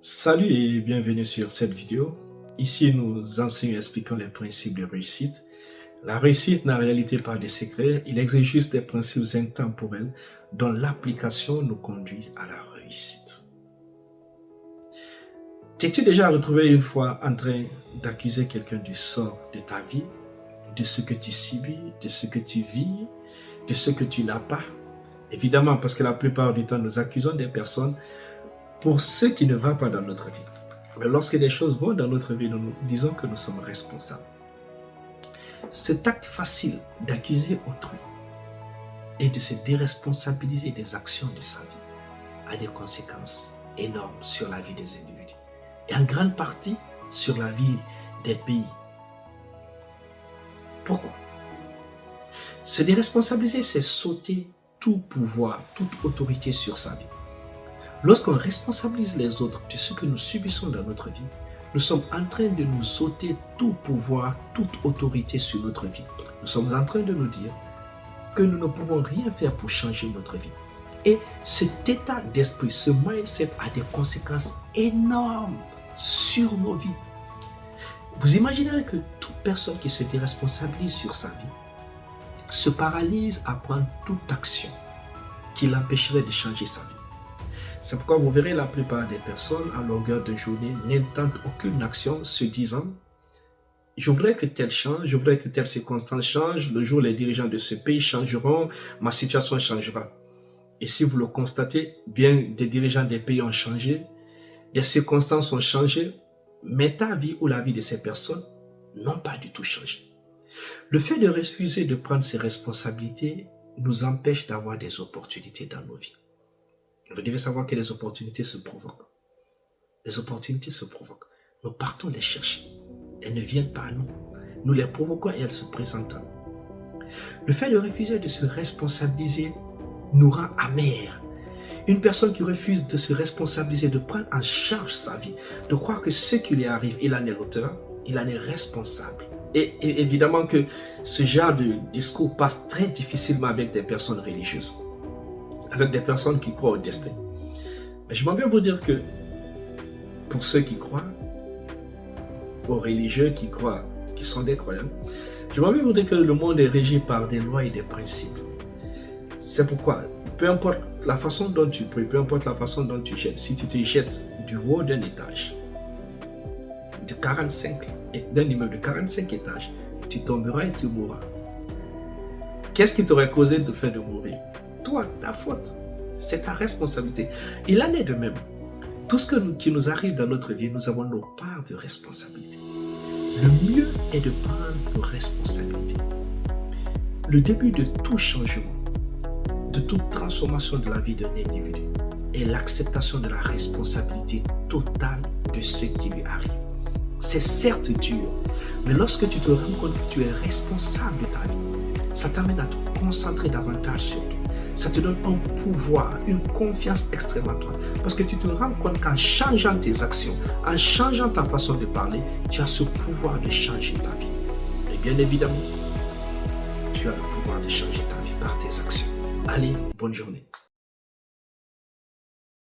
Salut et bienvenue sur cette vidéo. Ici, nous enseignons et expliquons les principes de réussite. La réussite n'a en réalité pas de secret, il existe juste des principes intemporels dont l'application nous conduit à la réussite. T'es-tu déjà retrouvé une fois en train d'accuser quelqu'un du sort de ta vie, de ce que tu subis, de ce que tu vis, de ce que tu n'as pas? Évidemment, parce que la plupart du temps, nous accusons des personnes pour ce qui ne va pas dans notre vie. Mais lorsque des choses vont dans notre vie, nous disons que nous sommes responsables. Cet acte facile d'accuser autrui et de se déresponsabiliser des actions de sa vie a des conséquences énormes sur la vie des individus et en grande partie sur la vie des pays. Pourquoi? Se déresponsabiliser, c'est sauter tout pouvoir, toute autorité sur sa vie. Lorsqu'on responsabilise les autres de ce que nous subissons dans notre vie, nous sommes en train de nous ôter tout pouvoir, toute autorité sur notre vie. Nous sommes en train de nous dire que nous ne pouvons rien faire pour changer notre vie. Et cet état d'esprit, ce mindset a des conséquences énormes sur nos vies. Vous imaginerez que toute personne qui se déresponsabilise sur sa vie se paralyse à prendre toute action qui l'empêcherait de changer sa vie. C'est pourquoi vous verrez la plupart des personnes à longueur de journée n'intentent aucune action se disant « Je voudrais que tel change, je voudrais que telle circonstance change, le jour où les dirigeants de ce pays changeront, ma situation changera. » Et si vous le constatez, bien des dirigeants des pays ont changé, des circonstances ont changé, mais ta vie ou la vie de ces personnes n'ont pas du tout changé. Le fait de refuser de prendre ses responsabilités nous empêche d'avoir des opportunités dans nos vies. Vous devez savoir que les opportunités se provoquent. Les opportunités se provoquent. Nous partons les chercher. Elles ne viennent pas à nous. Nous les provoquons et elles se présentent à nous. Le fait de refuser de se responsabiliser nous rend amers. Une personne qui refuse de se responsabiliser, de prendre en charge sa vie, de croire que ce qui lui arrive, il en est l'auteur, il en est responsable. Et évidemment que ce genre de discours passe très difficilement avec des personnes religieuses, avec des personnes qui croient au destin. Mais je m'en viens vous dire que pour ceux qui croient, aux religieux qui croient, qui sont des croyants, je m'en viens vous dire que le monde est régi par des lois et des principes. C'est pourquoi, peu importe la façon dont tu pries, peu importe la façon dont tu jettes, si tu te jettes du haut d'un étage, d'un immeuble de 45 étages, tu tomberas et tu mourras. Qu'est-ce qui t'aurait causé de faire de mourir? Toi, ta faute. C'est ta responsabilité. Il en est de même. Tout ce qui nous arrive dans notre vie, nous avons nos parts de responsabilité. Le mieux est de prendre nos responsabilités. Le début de tout changement, de toute transformation de la vie d'un individu est l'acceptation de la responsabilité totale de ce qui lui arrive. C'est certes dur, mais lorsque tu te rends compte que tu es responsable de ta vie, ça t'amène à te concentrer davantage sur toi. Ça te donne un pouvoir, une confiance extrême en toi. Parce que tu te rends compte qu'en changeant tes actions, en changeant ta façon de parler, tu as ce pouvoir de changer ta vie. Et bien évidemment, tu as le pouvoir de changer ta vie par tes actions. Allez, bonne journée.